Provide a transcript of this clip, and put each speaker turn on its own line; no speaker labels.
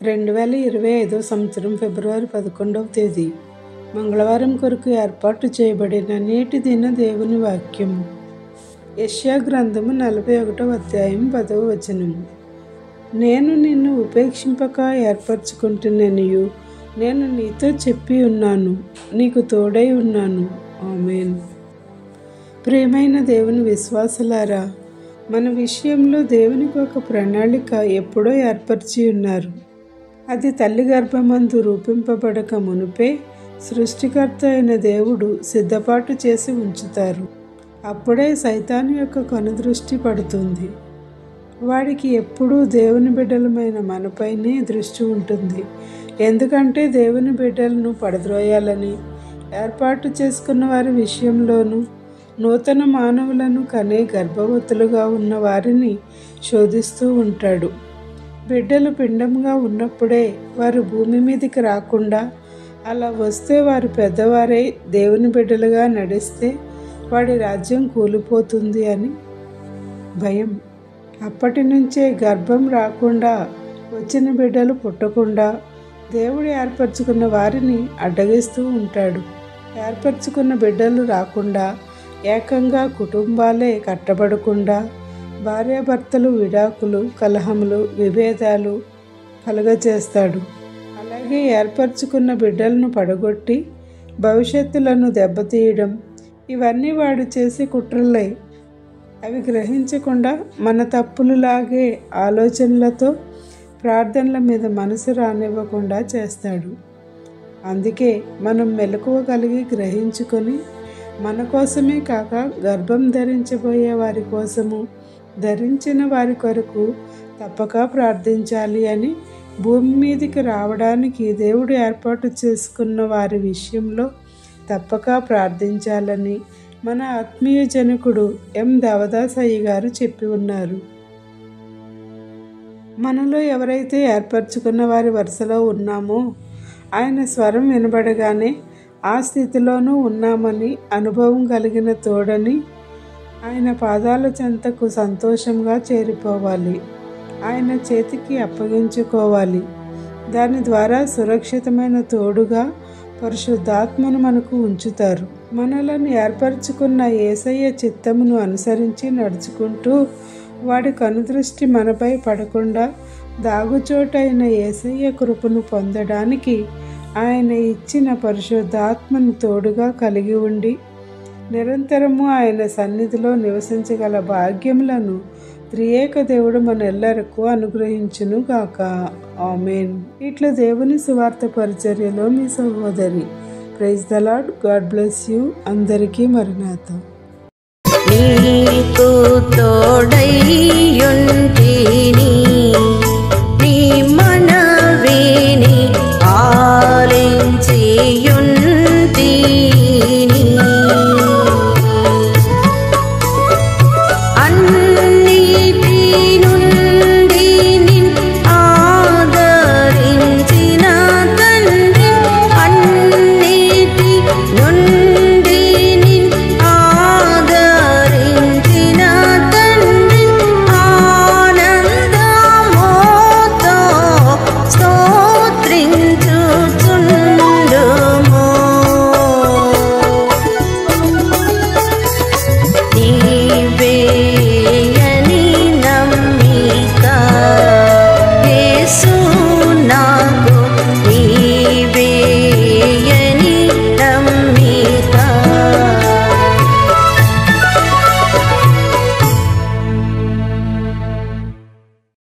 2025 సంవత్సరం ఫిబ్రవరి 11వ తేదీ మంగళవారం కొరకు ఏర్పాటు చేయబడిన నేటి దిన దేవుని వాక్యం యెషయా గ్రంథము 41వ అధ్యాయం 10వ వచనం. నేను నిన్ను ఉపేక్షింపక ఏర్పరచుకుంటున్నానియు నేను నీతో చెప్పి ఉన్నాను, నీకు తోడై ఉన్నాను. ఆమేన్. ప్రియమైన దేవుని విశ్వాసులారా, మన విషయంలో దేవునికి ఒక ప్రణాళిక ఎప్పుడో ఏర్పరిచి ఉన్నారు. అది తల్లి గర్భమందు రూపింపబడక మునుపే సృష్టికర్త అయిన దేవుడు సిద్ధపాటు చేసి ఉంచుతారు. అప్పుడే సైతాను యొక్క కనుదృష్టి పడుతుంది. వాడికి ఎప్పుడూ దేవుని బిడ్డలమైన మనపైనే దృష్టి ఉంటుంది. ఎందుకంటే దేవుని బిడ్డలను పడద్రోయాలని, ఏర్పాటు చేసుకున్న వారి విషయంలోనూ నూతన మానవులను కనే గర్భవతులుగా ఉన్న వారిని శోధిస్తూ ఉంటాడు. బిడ్డలు పిండంగా ఉన్నప్పుడే వారు భూమి మీదకి రాకుండా, అలా వస్తే వారు పెద్దవారై దేవుని బిడ్డలుగా నడిస్తే వాడి రాజ్యం కూలిపోతుంది అని భయం. అప్పటి నుంచే గర్భం రాకుండా, వచ్చిన బిడ్డలు పుట్టకుండా దేవుడు ఏర్పరచుకున్న వారిని అడ్డగిస్తూ ఉంటాడు. ఏర్పరచుకున్న బిడ్డలు రాకుండా ఏకంగా కుటుంబాలే కట్టబడకుండా భార్యాభర్తలు విడాకులు, కలహములు, విభేదాలు కలుగజేస్తాడు. అలాగే ఏర్పరచుకున్న బిడ్డలను పడగొట్టి భవిష్యత్తులను దెబ్బతీయడం, ఇవన్నీ వాడు చేసే కుట్రలే. అవి గ్రహించకుండా మన తప్పులులాగే ఆలోచనలతో ప్రార్థనల మీద మనసు రానివ్వకుండా చేస్తాడు. అందుకే మనం మెలకువ కలిగి గ్రహించుకొని మన కోసమే కాక గర్భం ధరించబోయే వారి కోసము, ధరించిన వారి కొరకు తప్పక ప్రార్థించాలి అని భూమి మీదకి రావడానికి దేవుడు ఏర్పాటు చేసుకున్న వారి విషయంలో తప్పక ప్రార్థించాలని మన ఆత్మీయ జనకుడు ఎం దేవదాసయ్య గారు చెప్పి ఉన్నారు. మనలో ఎవరైతే ఏర్పరచుకున్న వారి వరుసలో ఉన్నామో ఆయన స్వరం వినబడగానే ఆ స్థితిలోనూ ఉన్నామని అనుభవం కలిగిన తోడని ఆయన పాదాల చెంతకు సంతోషంగా చేరిపోవాలి. ఆయన చేతికి అప్పగించుకోవాలి. దాని ద్వారా సురక్షితమైన తోడుగా పరిశుద్ధాత్మను మనకు ఉంచుతారు. మనలను ఏర్పరచుకున్న యేసయ్య చిత్తమును అనుసరించి నడుచుకుంటూ వాడి కనుదృష్టి మనపై పడకుండా దాగుచోటైన యేసయ్య కృపను పొందడానికి ఆయన ఇచ్చిన పరిశుద్ధాత్మను తోడుగా కలిగి ఉండి నిరంతరము ఆయన సన్నిధిలో నివసించగల భాగ్యములను త్రియేక దేవుడు మనెల్లరకు అనుగ్రహించును గాక. ఆమేన్. ఇట్లా దేవుని సువార్త పరిచర్యలో మీ సహోదరి. Praise the Lord. God bless you. అందరికీ మరణాత.
నీకు తోడై ఉంటిని.